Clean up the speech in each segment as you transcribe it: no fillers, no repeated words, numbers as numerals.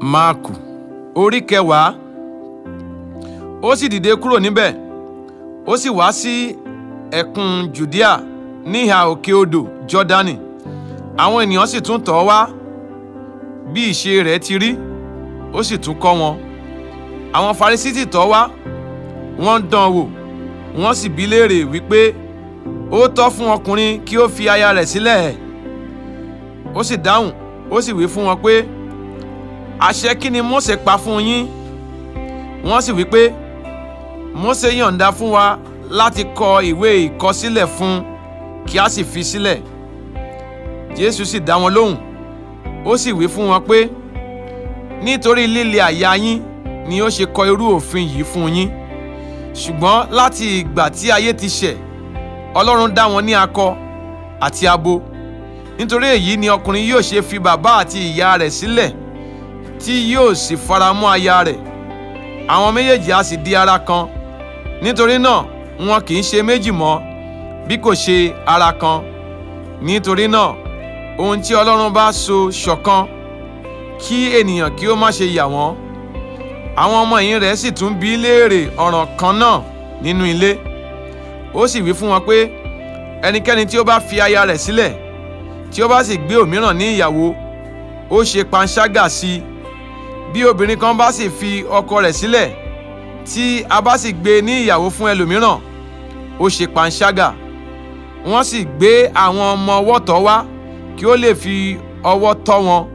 Marku orí Kewaa. Ó sì dìde kúrò níbẹ̀, ó sì wá sí ẹkùn Jùdíà ní ìhà òkè odò Jọ́dánì. Àwọn ènìyàn sì tún tọ̀ ọ́ wá bí ìṣe rẹ̀ ti rí, ó sì tún kọ́ wọn. Àwọn Farisí sì tọ̀ ọ́ wá, wọ́n dán an wò, wọ́n sì bi léèrè wípé ó tọ́ fún ọkùnrin kí ó fi aya rẹ̀ sílẹ̀? Ó sì dáhùn, ó sì wí fún wọn pé, àṣẹ kí ni Mósè pa fún yín? Wọ́n sì wí pé, Mósè yọ̀ǹda fún wa láti kọ ìwé ìkọsílẹ̀ fún kí a sì fi sílẹ̀. Jésù sì dá wọn lóhùn, ó sì wí fún wọn pé, nítorí líle àyà yín ni ó ṣe kọ irú òfin yìí fún yín. Ṣùgbọ́n láti ìgbà tí ayé ti ṣẹ̀, Ọlọ́run dá wọn ní akọ àti abo. Nítorí èyí ni ọkùnrin yóò ṣe fi bàbá àti ìyá rẹ̀ sílẹ̀, tí yóò sì faramọ́ aya rẹ̀. Àwọn méjèèjì á sì di ara kan. Nítorí náà wọn kì í ṣe méjì mọ́, bí kò ṣe ara kan. Nítorí náà ohun tí Ọlọ́run bá so ṣọ̀kan, kí ènìyàn kí ó má ṣe yà wọ́n. Àwọn ọmọ ẹ̀yìn rẹ̀ sì tún bi léèrè ọ̀ràn kan náà nínú ilé. Ó sì wí fún wọn pé, ẹnikẹ́ni tí ó bá fi aya rẹ̀ sílẹ̀, tí ó bá sì gbé òmíràn ní ìyàwó, ó ṣe panṣágà sí i. Bí obìnrin kan bá sì fi ọkọ rẹ̀ sílẹ̀, tí a bá sì gbé ní ìyàwó fún ẹlòmíràn, ó ṣe panṣágà. Wọ́n sì gbé àwọn ọmọ ọwọ́ tọ́ wá kí ó lè fi ọwọ́ tọ́ wọn.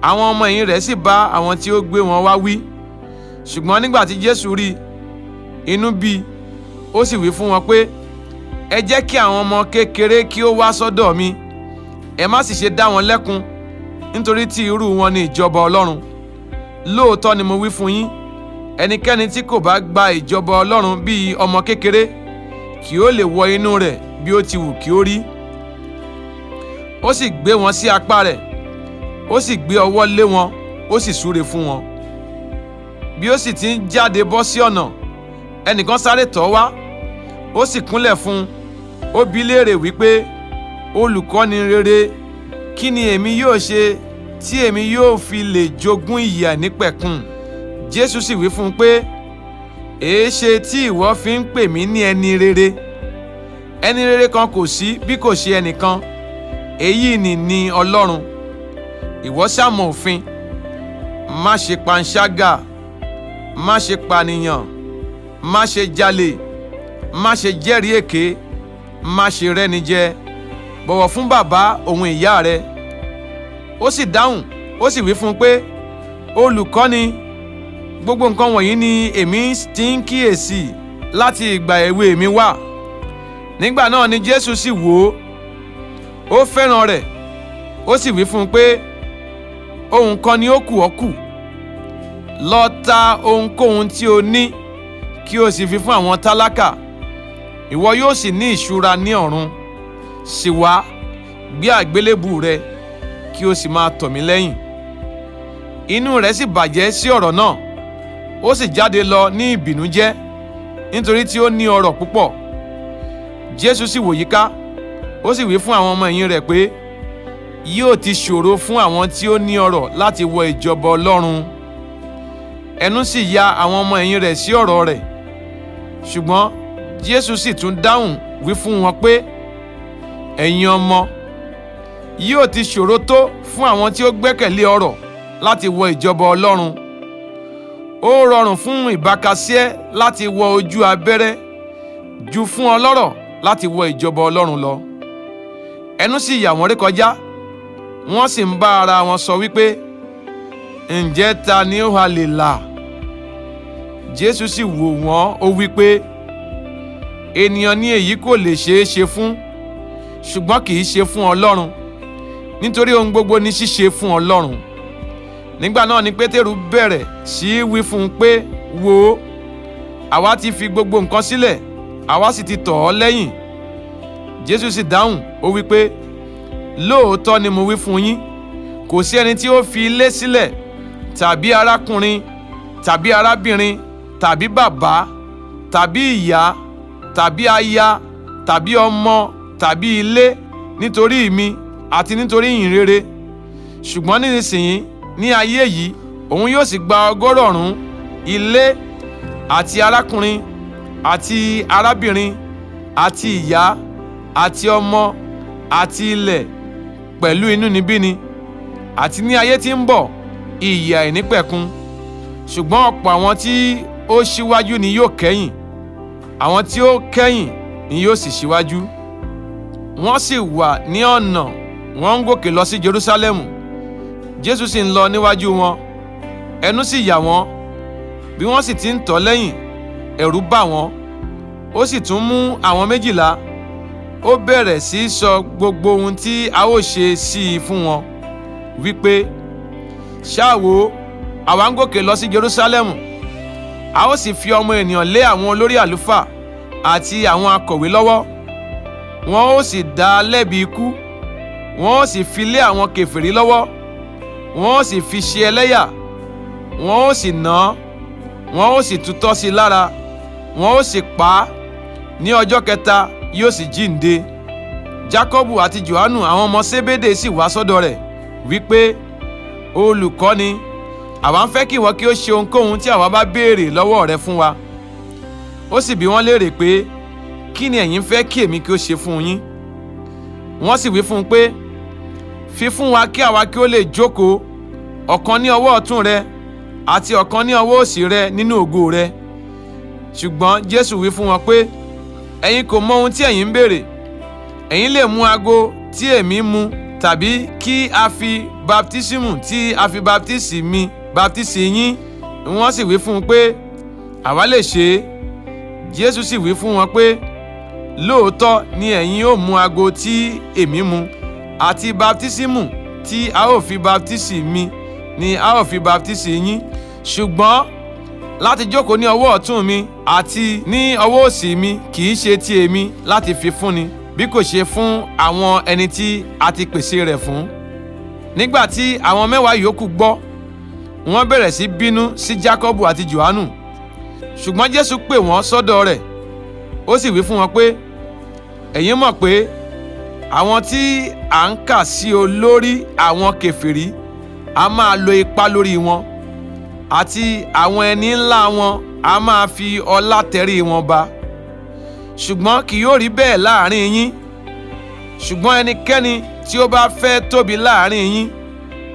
Àwọn ọmọ ẹ̀yìn rẹ̀ sì bá àwọn tí ó gbé wọn wá wí. Ṣùgbọ́n nígbà tí Jésù rí, inú bí, ó sì wí fún wọn pé, ẹ jẹ́ kí àwọn ọmọ kékeré kí ó wá sọ́dọ̀ mi, ẹ má sì ṣe dá wọn lẹ́kun, nítorí tí irú wọn ni ìjọba Ọlọ́run. Lóòótọ́ ni mo wí fún yín, ẹnikẹ́ni tí kò bá gba ìjọba Ọlọ́run bí ọmọ kékeré, kì ó lè wọ inú rẹ̀ bí ó ti wù kí ó rí. Ó sì gbé wọn sí apá rẹ̀, ó sì gbé ọwọ́ lé wọn, ó sì súre fún wọn. Bí ó sì ti ń jáde bọ́ sí ọ̀nà, ẹnìkan sáré tọ̀ ọ́ wá, ó sì kúnlẹ̀ fún un. Ó bi léèrè wípé, olùkọ́ni rere, kí ni èmi yóò ṣe tí èmi yóò fi lè jogún ìyè àìnípẹ̀kun? Jésù sì wí fún un pé, èéṣe tí ìwọ fi ń pè mí ní ẹni rere? Ẹni rere kan kò sí bí kò ṣe ẹnìkan, èyí ni Ọlọ́run. Ìwọ ṣá mọ̀ òfin: má ṣe panṣágà, má ṣe pànìyàn, má ṣe jalè, má ṣe jẹ́rìí èké, má ṣe rẹ́ni jẹ, bọ̀wọ̀ fún bàbá òun ìyá rẹ. Ó sì dáhùn, ó sì wí fún un pé, olùkọ́ni, gbogbo nǹkan wọ̀nyí ni èmi ti ń kíyèsí láti ìgbà èwe mi wá. Nígbà náà ni Jésù sì wò ó fẹ́ràn rẹ̀, ó sì wí fún un pé, ohun kan ni ó kù ọ́ kù. Lọ ta ohunkóhun tí o ní, kí o sì fi fún àwọn tálákà, ìwọ yóò sì ní ìṣúra ní ọ̀run. Sì wá, gbé àgbélébù rẹ, kí o sì máa tọ̀ mí lẹ́yìn. Inú rẹ̀ sì bàjẹ́ sí ọ̀rọ̀ náà, ó sì jáde lọ ní ìbìnújẹ́, nítorí tí ó ní ọrọ̀ púpọ̀. Jésù sì wò yíká, ó sì wí fún àwọn ọmọ ẹ̀yìn rẹ̀ pé, yóò ti ṣòro fún àwọn tí ó ní ọrọ̀ láti wọ ìjọba Ọlọ́run. Ẹnu sì ya àwọn ọmọ ẹ̀yìn rẹ̀ sí ọ̀rọ̀ rẹ̀. Ṣùgbọ́n Jésù sì tún dáhùn wí fún wọn pé, ẹ̀yin ọmọ, yóò ti ṣòro tó fún àwọn tí ó gbẹ́kẹ̀lé ọrọ̀ láti wọ ìjọba Ọlọ́run. Ó rọrùn fún ìbákasíẹ́ láti wọ ojú abẹ́rẹ́ ju fún ọlọ́rọ̀ láti wọ ìjọba Ọlọ́run lọ. Ẹnu sì yà wọ́n rékọjá, wọ́n sì ń bá ara wọn sọ wípé, ǹjẹ́ ta ni ó ha lè là? Jésù sì wò wọ́n, ó wí pé, ènìyàn ni èyí kò lè ṣeé ṣe fún, ṣùgbọ́n kì í ṣe fún Ọlọ́run, nítorí ohun gbogbo ni ṣíṣe fún Ọlọ́run. Nígbà náà ni Pétérù bẹ̀rẹ̀ sí í wí fún un pé, wò ó, àwa ti fi gbogbo nǹkan sílẹ̀, àwa sì ti tọ̀ ọ́ lẹ́yìn. Jésù sì dáhùn, ó wí pé, lóòótọ́ ni mo wí fún yín, kò sí ẹni tí ó fi ilé sílẹ̀, tàbí arákùnrin, tàbí arábìnrin, tàbí bàbá, tàbí ìyá, tàbí aya, tàbí ọmọ, tàbí ilé, nítorí mi àti nítorí ìhìnrere, ṣùgbọ́n nísinsìnyí ní ayé yìí òun yóò sì gba ọgọ́rọ̀ọ̀rún ilé àti arákùnrin àti arábìnrin àti ìyá àti ọmọ àti ilẹ̀ pẹ̀lú inúnibíni, àti ní ayé tí ń bọ̀ ìyè àìnípẹ̀kun. Ṣùgbọ́n ọ̀pọ̀ àwọn tí ó ṣíwájú ni yóò kẹ́yìn, àwọn tí ó kẹ́yìn ni yóò sì ṣíwájú. Wọ́n sì wà ní ọ̀nà, wọ́n ń gòkè lọ sí Jerúsálẹ́mù. Jésù sì ń lọ níwájú wọn, ẹnu sì yà wọ́n. Bí wọ́n sì ti ń tọ̀ lẹ́yìn, ẹ̀rù bà wọ́n. Ó sì tún mú àwọn 12, ó bẹ̀rẹ̀ sí í sọ gbogbo ohun tí a ó ṣe sí i fún wọn, wípé, ṣáà wò, àwa ń gòkè lọ sí Jerúsálẹ́mù, a ó sì fi Ọmọ Ènìyàn lé àwọn olórí àlùfáà àti àwọn akọ̀wé lọ́wọ́. Wọn ó sì dá a lẹ́bi ikú, wọn ó sì fi lé àwọn kèfèrí lọ́wọ́, wọn ó sì fi ṣe ẹlẹ́yà, wọn ó sì nà án, wọn ó sì tutọ́ sí i lára, wọn ó sì pa á. Ní ọjọ́ kẹta yóò sì jíǹde. Jákọ́bù àti Jòhánù àwọn ọmọ Sébédè sì wá sọ́dọ̀ rẹ̀, wípé, Olùkọ́ni, àwa ń fẹ́ kí ìwọ kí ó ṣe ohunkóhun tí àwa bá béèrè lọ́wọ́ rẹ fún wa. Ó sì bi wọ́n léèrè pé, kí ni ẹ̀yin fẹ́ kí èmi kí ó ṣe fún yín? Wọ́n sì wí fún un pé, fi fún wa kí àwa kí ó lè jókòó, ọ̀kan ní ọwọ́ ọ̀tún rẹ àti ọ̀kan ní ọwọ́ òsì rẹ nínú ògo rẹ. Ṣùgbọ́n Jésù wí fún wọn pé, ẹ̀yin kò mọ ohun tí ẹ̀yin ń béèrè. Ẹ̀yin lè mu ago tí èmi mu, tàbí kí a fi baptísímù tí a fi baptísì mi baptísì yín? Wọ́n sì wí fún un pé, àwa lè ṣe é. Jésù sì wí fún wọn pé, lóòótọ́ ni ẹ̀yin ó mu ago tí èmi mu, àti baptísímù tí a ó fi baptísì mi ni a ó fi baptísì yín. Ṣùgbọ́n láti jókòó ní ọwọ́ ọ̀tún mi àti ní ọwọ́ òsì mi kì í ṣe ti èmi láti fi fúnni, bí kò ṣe fún àwọn ẹni tí a ti pèsè rẹ̀ fún. Nígbà tí àwọn 10 yòókù gbọ́, wọ́n bẹ̀rẹ̀ sí bínú sí Jákọ́bù àti Jòhánù. Ṣùgbọ́n Jésù pè wọ́n sọ́dọ̀ rẹ̀, ó sì wí fún wọn pé, ẹ̀yin mọ̀ pé àwọn tí à ń kà sí olórí àwọn kèfèrí a máa lo ipá lórí wọn, àti àwọn ẹni ńlá wọn a máa fi ọlá tẹrí wọn ba. Ṣùgbọ́n kì yóò rí bẹ́ẹ̀ láàrin yín. Ṣùgbọ́n ẹnikẹ́ni tí ó bá fẹ́ tóbi láàrin yín,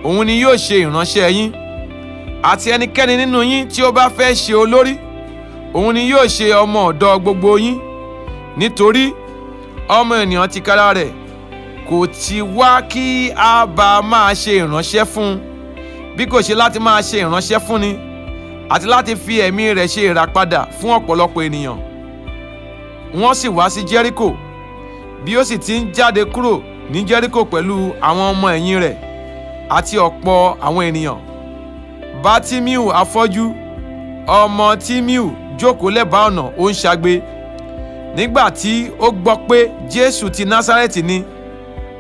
òun ni yóò ṣe ìránṣẹ́ yín. Àti ẹnikẹ́ni nínú yín tí ó bá fẹ́ ṣe olórí, òun ni yóò ṣe ọmọ ọ̀dọ̀ gbogbo yín. Nítorí Ọmọ Ènìyàn tìkára rẹ̀ kò ti wá kí a bá máa ṣe ìránṣẹ́ fún un, bí kò ṣe láti máa ṣe ìránṣẹ́ fúnni, àti láti fi ẹ̀mí rẹ̀ ṣe ìràpadà fún ọ̀pọ̀lọpọ̀ ènìyàn. Wọ́n sì wá sí Jẹ́ríkò. Bí ó sì ti ń jáde kúrò ní Jẹ́ríkò pẹ̀lú àwọn ọmọ ẹ̀yìn rẹ̀ àti ọ̀pọ̀ àwọn ènìyàn, Bátímíù afọ́jú, ọmọ Tímíù, jókòó lẹ́bàá ọ̀nà, ó ń ṣagbe. Nígbà tí ó gbọ́ pé Jésù ti Násárẹ́tì ni,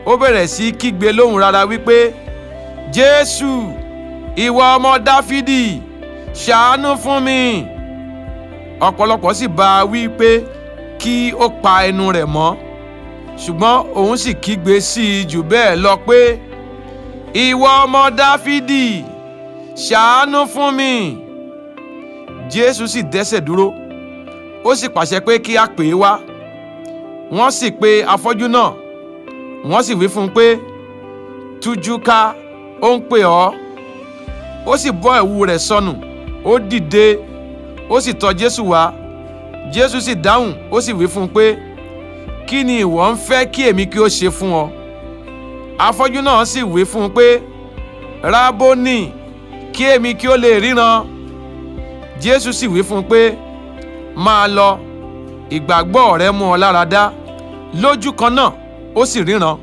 ó bẹ̀rẹ̀ sí kígbe lóhùn rara wípé, Jésù, ìwọ ọmọ Dáfídì, ṣàánú fún mi. Ọ̀pọ̀lọpọ̀ sì bá a wí pé kí ó pa ẹnu rẹ̀ mọ́. Ṣùgbọ́n òun sì kígbe sí i jù bẹ́ẹ̀ lọ pé, ìwọ ọmọ Dáfídì, ṣàánú fún mi. Jésù sì dẹ́sẹ̀ dúró, ó sì pàṣẹ pé kí a pè é wá. Wọ́n sì pe afọ́jú náà, wọ́n sì wí fún un pé, tújú ká, ó ń pè ọ́. Ó sì bọ́ ẹ̀wù rẹ̀ sọnù, ó dìde, ó sì tọ̀ Jésù wá. Jésù sì dáhùn, ó sì wí fún un pé, kí ni ìwọ ń fẹ́ kí èmi kí ó ṣe fún ọ? Afọ́jú náà sì wí fún un pé, Rábónì, kí èmi kí ó lè ríran. Jésù sì wí fún un pé, máa lọ, ìgbàgbọ́ rẹ mú ọ lára dá. Lójú kan náà ó sì ríran.